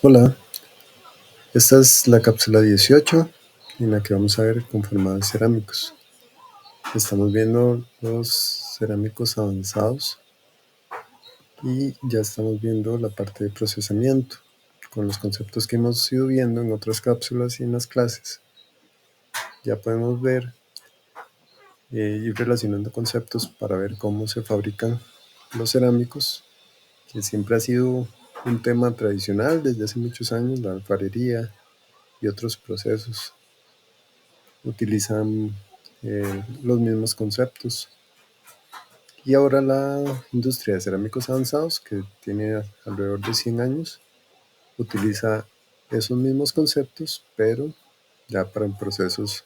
Hola, esta es la cápsula 18 en la que vamos a ver conformados cerámicos. Estamos viendo los cerámicos avanzados y ya estamos viendo la parte de procesamiento con los conceptos que hemos ido viendo en otras cápsulas y en las clases. Ya podemos ver ir relacionando conceptos para ver cómo se fabrican los cerámicos, que siempre ha sido un tema tradicional desde hace muchos años, la alfarería y otros procesos utilizan los mismos conceptos. Y ahora la industria de cerámicos avanzados, que tiene alrededor de 100 años, utiliza esos mismos conceptos, pero ya para procesos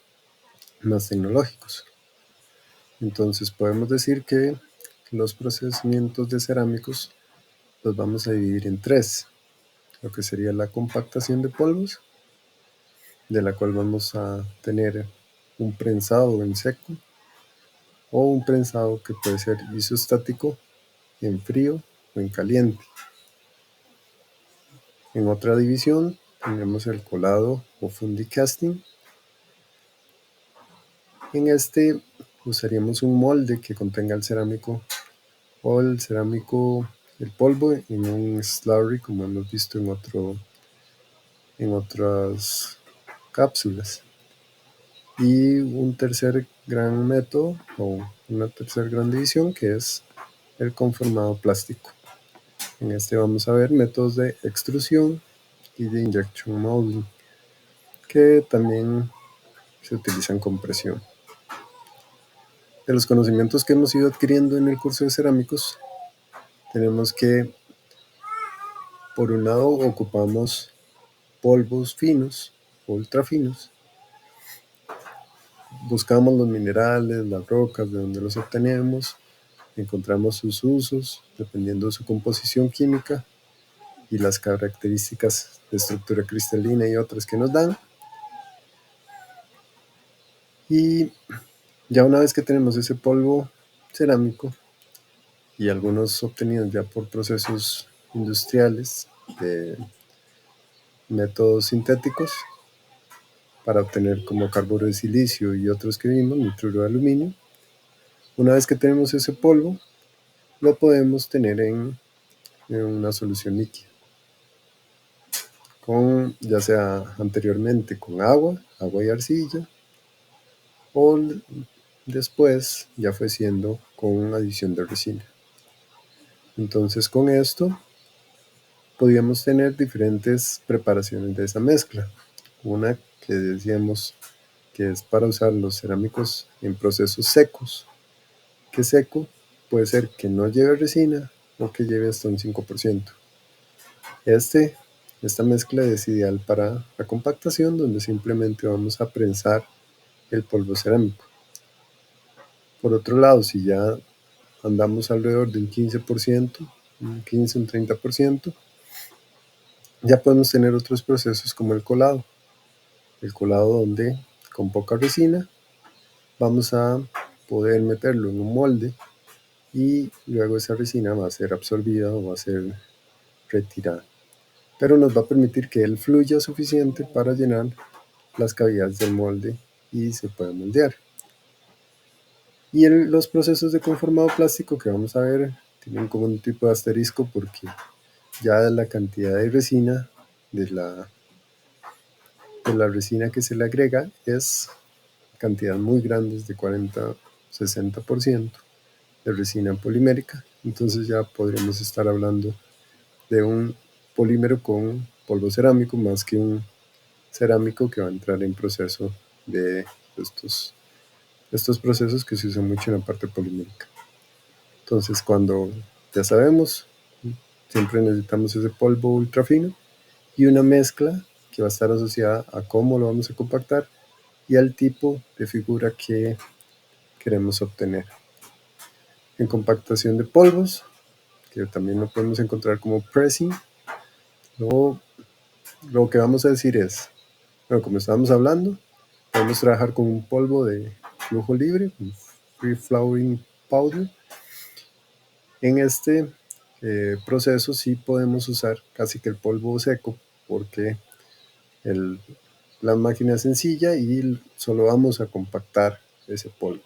más tecnológicos. Entonces podemos decir que los procesamientos de cerámicos los vamos a dividir en tres: lo que sería la compactación de polvos, de la cual vamos a tener un prensado en seco, o un prensado que puede ser isostático en frío o en caliente. En otra división tenemos el colado o fundy-casting. En este usaríamos un molde que contenga el cerámico o el polvo en un slurry, como hemos visto en otras cápsulas. Y un tercer gran método o una tercera gran división, que es el conformado plástico. En este vamos a ver métodos de extrusión y de injection molding, que también se utilizan con presión. De los conocimientos que hemos ido adquiriendo en el curso de cerámicos, tenemos que, por un lado, ocupamos polvos finos, ultra finos. Buscamos los minerales, las rocas, de donde los obtenemos, encontramos sus usos, dependiendo de su composición química y las características de estructura cristalina y otras que nos dan. Y ya una vez que tenemos ese polvo cerámico y algunos obtenidos ya por procesos industriales de métodos sintéticos para obtener como carburo de silicio y otros que vimos, nitruro de aluminio, una vez que tenemos ese polvo, lo podemos tener en una solución líquida, ya sea anteriormente con agua y arcilla, o después ya fue siendo con adición de resina. Entonces con esto podíamos tener diferentes preparaciones de esa mezcla. Una que decíamos que es para usar los cerámicos en procesos secos, que seco puede ser que no lleve resina o que lleve hasta un 5%. Esta mezcla es ideal para la compactación, donde simplemente vamos a prensar el polvo cerámico. Por otro lado, si ya andamos alrededor de un 15%, un 15, un 30%, ya podemos tener otros procesos como el colado. El colado donde con poca resina vamos a poder meterlo en un molde y luego esa resina va a ser absorbida o va a ser retirada. Pero nos va a permitir que él fluya suficiente para llenar las cavidades del molde y se pueda moldear. Y los procesos de conformado plástico que vamos a ver tienen como un tipo de asterisco, porque ya la cantidad de resina de la resina que se le agrega es cantidad muy grandes, de 40-60% de resina polimérica. Entonces ya podríamos estar hablando de un polímero con polvo cerámico más que un cerámico que va a entrar en proceso de estos procesos que se usan mucho en la parte polimérica. Entonces cuando ya sabemos, siempre necesitamos ese polvo ultra fino y una mezcla que va a estar asociada a cómo lo vamos a compactar y al tipo de figura que queremos obtener. En compactación de polvos, que también lo podemos encontrar como pressing, lo que vamos a decir es, bueno, como estábamos hablando, podemos trabajar con un polvo de flujo libre, un free flowing powder. En este proceso sí podemos usar casi que el polvo seco porque la máquina es sencilla y solo vamos a compactar ese polvo.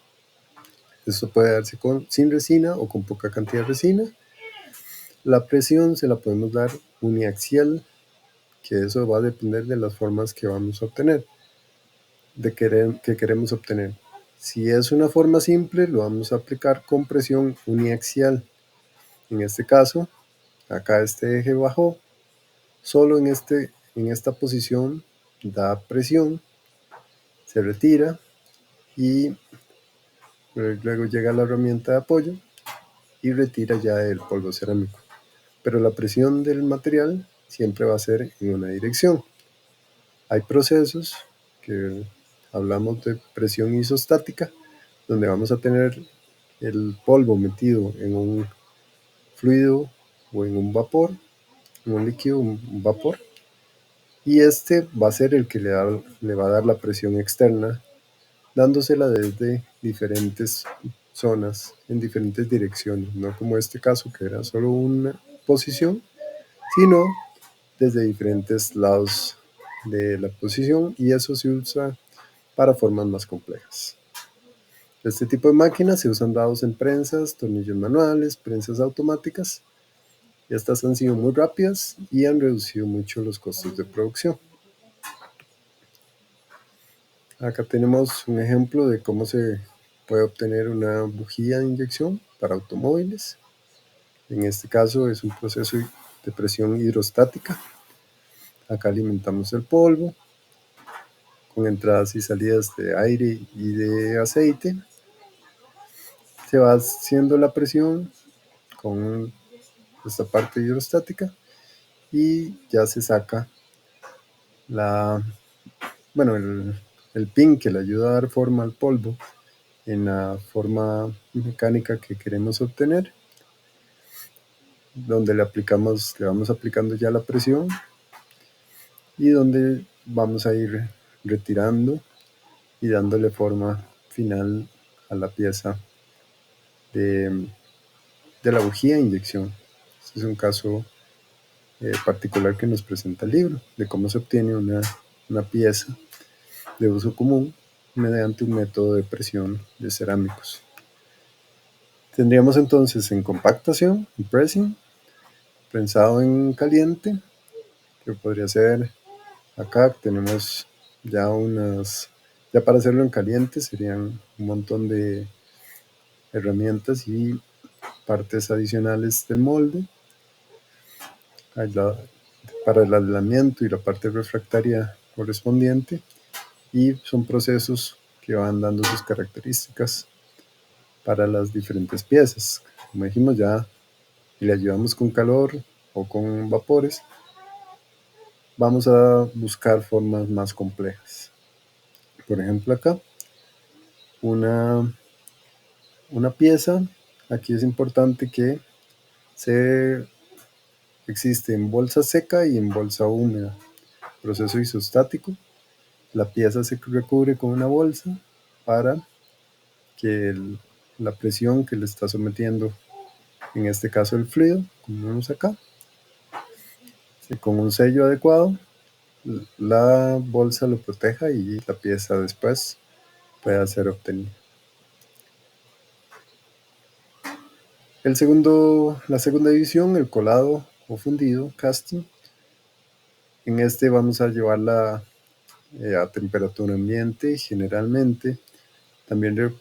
Esto puede darse sin resina o con poca cantidad de resina. La presión se la podemos dar uniaxial, que eso va a depender de las formas que vamos a obtener, que queremos obtener. Si es una forma simple, lo vamos a aplicar con presión uniaxial. En este caso, acá este eje bajó, solo en esta posición da presión, se retira y luego llega la herramienta de apoyo y retira ya el polvo cerámico. Pero la presión del material siempre va a ser en una dirección. Hay procesos que hablamos de presión isostática, donde vamos a tener el polvo metido en un fluido o en un vapor, en un líquido, un vapor, y este va a ser el que le va a dar la presión externa, dándosela desde diferentes zonas, en diferentes direcciones, no como este caso que era solo una posición, sino desde diferentes lados de la posición, y eso se usa para formas más complejas. Este tipo de máquinas se usan dados en prensas, tornillos manuales, prensas automáticas. Estas han sido muy rápidas y han reducido mucho los costos de producción. Acá tenemos un ejemplo de cómo se puede obtener una bujía de inyección para automóviles. En este caso es un proceso de presión hidrostática. Acá alimentamos el polvo con entradas y salidas de aire y de aceite. Se va haciendo la presión con esta parte hidrostática y ya se saca el pin que le ayuda a dar forma al polvo en la forma mecánica que queremos obtener, donde le vamos aplicando ya la presión y donde vamos a ir retirando y dándole forma final a la pieza de la bujía de inyección. Este es un caso particular que nos presenta el libro, de cómo se obtiene una pieza de uso común mediante un método de presión de cerámicos. Tendríamos entonces en compactación, en pressing, prensado en caliente, que podría ser acá. Tenemos ya ya para hacerlo en caliente serían un montón de herramientas y partes adicionales del molde para el aislamiento y la parte refractaria correspondiente, y son procesos que van dando sus características para las diferentes piezas. Como dijimos, ya y le ayudamos con calor o con vapores, vamos a buscar formas más complejas. Por ejemplo, acá una pieza, aquí es importante que existe en bolsa seca y en bolsa húmeda. Proceso isostático. La pieza se recubre con una bolsa para que la presión que le está sometiendo, en este caso el fluido, como vemos acá, con un sello adecuado, la bolsa lo proteja y la pieza después pueda ser obtenida. La segunda división, el colado o fundido, casting. En este vamos a llevarla a temperatura ambiente. Generalmente también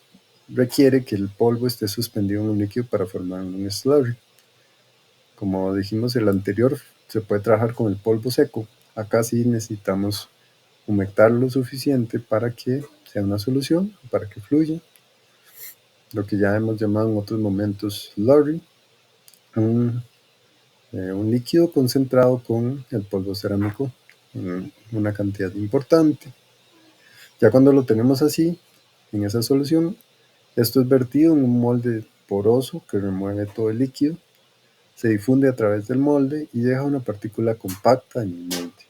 requiere que el polvo esté suspendido en un líquido para formar un slurry. Como dijimos, el anterior se puede trabajar con el polvo seco. Acá sí necesitamos humectar lo suficiente para que sea una solución, para que fluya. Lo que ya hemos llamado en otros momentos slurry, un líquido concentrado con el polvo cerámico en una cantidad importante. Ya cuando lo tenemos así, en esa solución, esto es vertido en un molde poroso que remueve todo el líquido, se difunde a través del molde y deja una partícula compacta en el molde.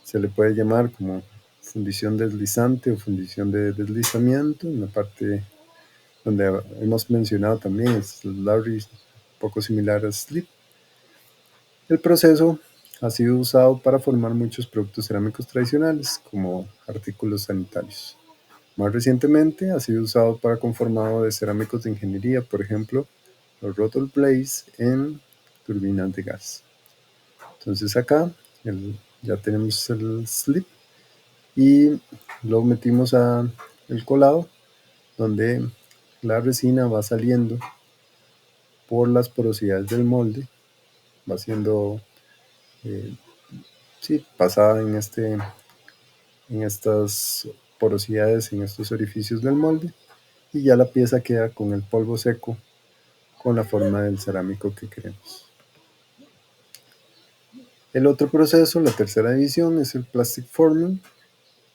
Se le puede llamar como fundición deslizante o fundición de deslizamiento. En la parte donde hemos mencionado también es slurry, poco similar a slip. El proceso Ha sido usado para formar muchos productos cerámicos tradicionales, como artículos sanitarios. Más recientemente ha sido usado para conformado de cerámicos de ingeniería, por ejemplo, los rotor blades en turbinas de gas. Entonces acá ya tenemos el slip y lo metimos a el colado, donde la resina va saliendo por las porosidades del molde, va siendo pasada en estas porosidades, en estos orificios del molde, y ya la pieza queda con el polvo seco, con la forma del cerámico que queremos. El otro proceso, la tercera división, es el plastic forming,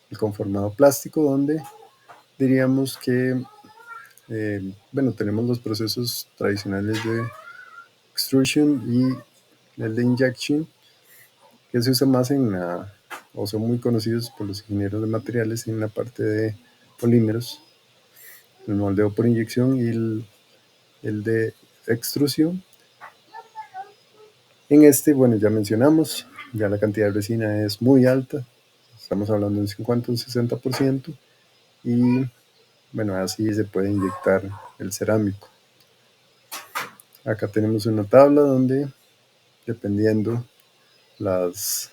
el conformado plástico, donde diríamos que tenemos los procesos tradicionales de extrusion y el de injection, que se usa más o son muy conocidos por los ingenieros de materiales en la parte de polímeros, el moldeo por inyección y el de extrusión. En este, ya mencionamos, ya la cantidad de resina es muy alta, estamos hablando de un 50 o un 60%, y así se puede inyectar el cerámico. Acá tenemos una tabla donde, dependiendo los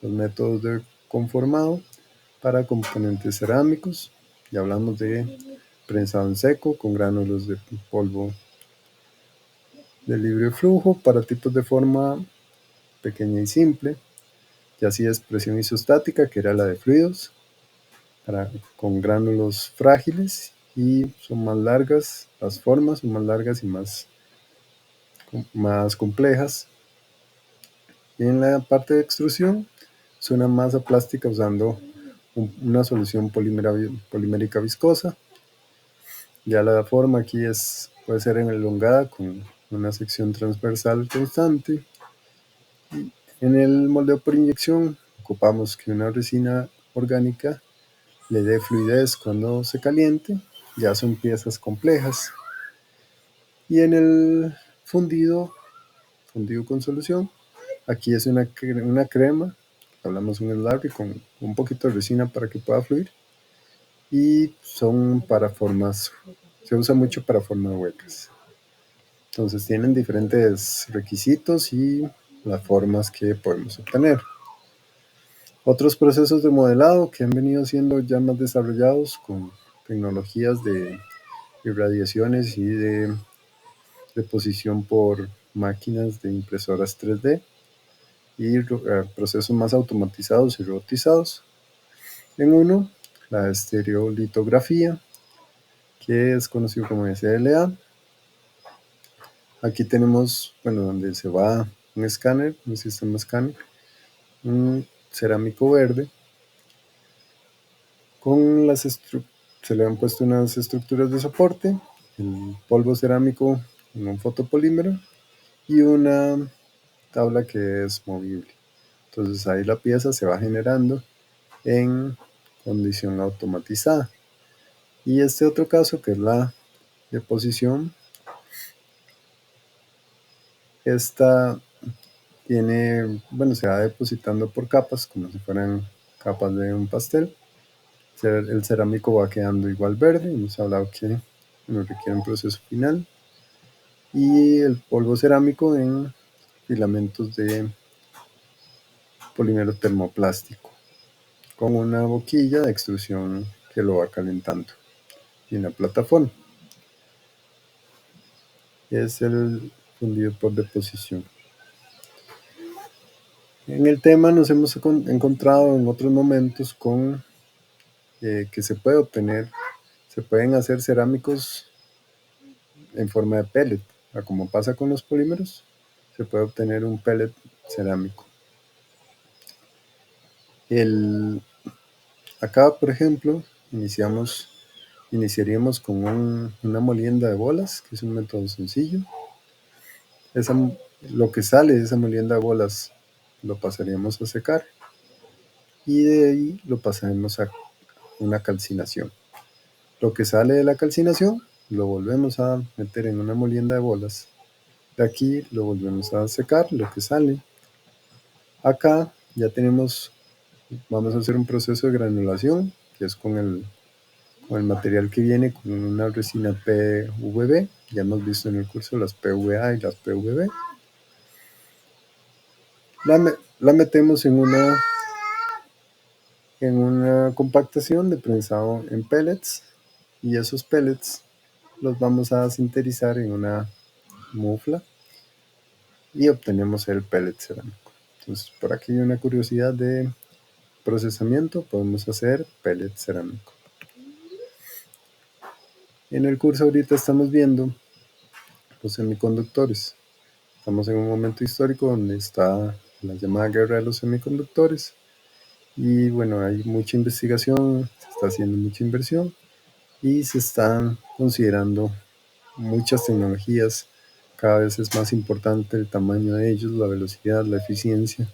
métodos de conformado para componentes cerámicos, ya hablamos de prensado en seco con gránulos de polvo de libre flujo para tipos de forma pequeña y simple, ya así es presión isostática, que era la de fluidos, con gránulos frágiles, y son más largas, las formas son más largas y más complejas. Y en la parte de extrusión es una masa plástica usando una solución polimérica viscosa. Ya la forma aquí puede ser elongada con una sección transversal constante. Y en el moldeo por inyección ocupamos que una resina orgánica le dé fluidez cuando se caliente. Ya son piezas complejas. Y en el fundido con solución, aquí es una crema, hablamos un slurry con un poquito de resina para que pueda fluir, y son para formas, se usa mucho para formas huecas. Entonces tienen diferentes requisitos y las formas que podemos obtener. Otros procesos de modelado que han venido siendo ya más desarrollados con tecnologías de irradiaciones y de deposición por máquinas de impresoras 3D y procesos más automatizados y robotizados. En uno, la estereolitografía, que es conocido como SLA. Aquí tenemos, donde se va un escáner, un sistema escáner, un cerámico verde, se le han puesto unas estructuras de soporte, el polvo cerámico en un fotopolímero y una tabla que es movible. Entonces ahí la pieza se va generando en condición automatizada. Y este otro caso, que es la deposición, esta se va depositando por capas, como si fueran capas de un pastel. El cerámico va quedando igual verde, hemos hablado que requiere un proceso final, y el polvo cerámico en filamentos de polímero termoplástico, con una boquilla de extrusión que lo va calentando, y una plataforma. Es el fundido por deposición. En el tema nos hemos encontrado en otros momentos con que se pueden hacer cerámicos en forma de pellet, como pasa con los polímeros, se puede obtener un pellet cerámico. Acá, por ejemplo, iniciaríamos con una molienda de bolas, que es un método sencillo. Lo que sale de esa molienda de bolas lo pasaríamos a secar, y de ahí lo pasaremos a una calcinación. Lo que sale de la calcinación lo volvemos a meter en una molienda de bolas. De aquí lo volvemos a secar, lo que sale. Acá ya tenemos, vamos a hacer un proceso de granulación, que es con el material que viene con una resina PVB. Ya hemos visto en el curso las PVA y las PVB. La metemos en una compactación de prensado en pellets, y esos pellets los vamos a sinterizar en una mufla y obtenemos el pellet cerámico. Entonces, por aquí hay una curiosidad de procesamiento: podemos hacer pellet cerámico. En el curso ahorita estamos viendo los semiconductores. Estamos en un momento histórico donde está la llamada guerra de los semiconductores, y bueno, hay mucha investigación, se está haciendo mucha inversión y se están considerando muchas tecnologías. Cada vez es más importante el tamaño de ellos, la velocidad, la eficiencia,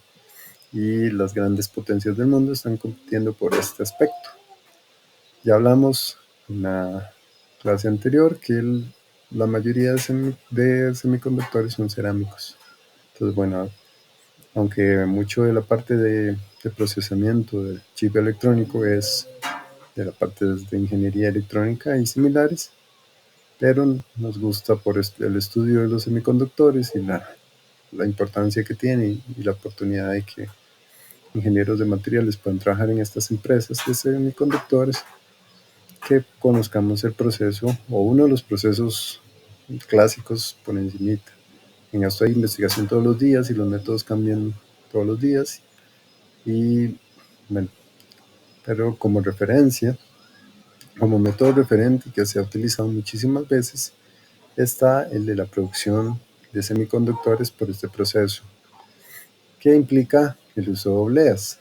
y las grandes potencias del mundo están compitiendo por este aspecto. Ya hablamos en la clase anterior que la mayoría de semiconductores son cerámicos. Entonces, bueno, aunque mucho de la parte de procesamiento del chip electrónico es de la parte de ingeniería electrónica y similares, pero nos gusta por el estudio de los semiconductores y la importancia que tiene, y la oportunidad de que ingenieros de materiales puedan trabajar en estas empresas de semiconductores, que conozcamos el proceso o uno de los procesos clásicos por encimita. En esto hay investigación todos los días y los métodos cambian todos los días, y bueno, pero como referencia, como método referente que se ha utilizado muchísimas veces, está el de la producción de semiconductores por este proceso, que implica el uso de obleas.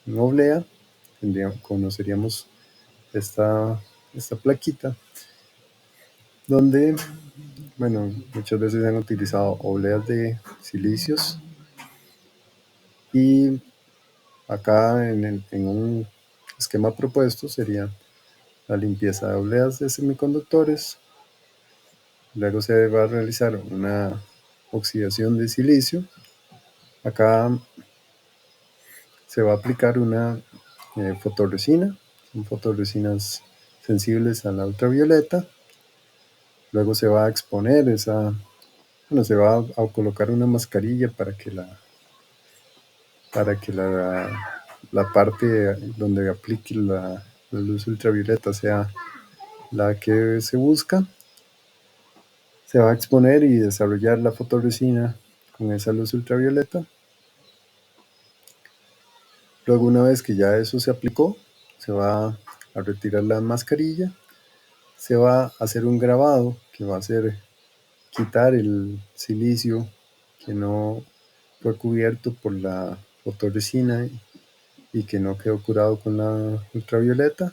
En oblea conoceríamos esta plaquita, donde, bueno, muchas veces se han utilizado obleas de silicios, y acá en un esquema propuesto sería la limpieza de obleas de semiconductores. Luego se va a realizar una oxidación de silicio. Acá se va a aplicar una fotorresina. Son fotorresinas sensibles a la ultravioleta. Luego se va a exponer se va a colocar una mascarilla para que la parte donde aplique la luz ultravioleta sea la que se busca. Se va a exponer y desarrollar la fotorresina con esa luz ultravioleta. Luego, una vez que ya eso se aplicó, se va a retirar la mascarilla, se va a hacer un grabado que va a hacer quitar el silicio que no fue cubierto por la fotorresina y que no quedó curado con la ultravioleta,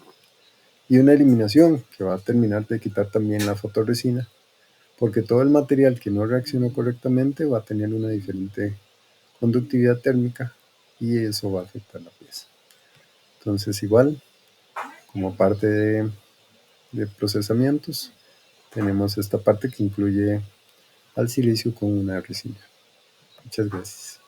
y una eliminación que va a terminar de quitar también la fotorresina, porque todo el material que no reaccionó correctamente va a tener una diferente conductividad térmica, y eso va a afectar la pieza. Entonces, igual, como parte de procesamientos, tenemos esta parte que incluye al silicio con una resina. Muchas gracias.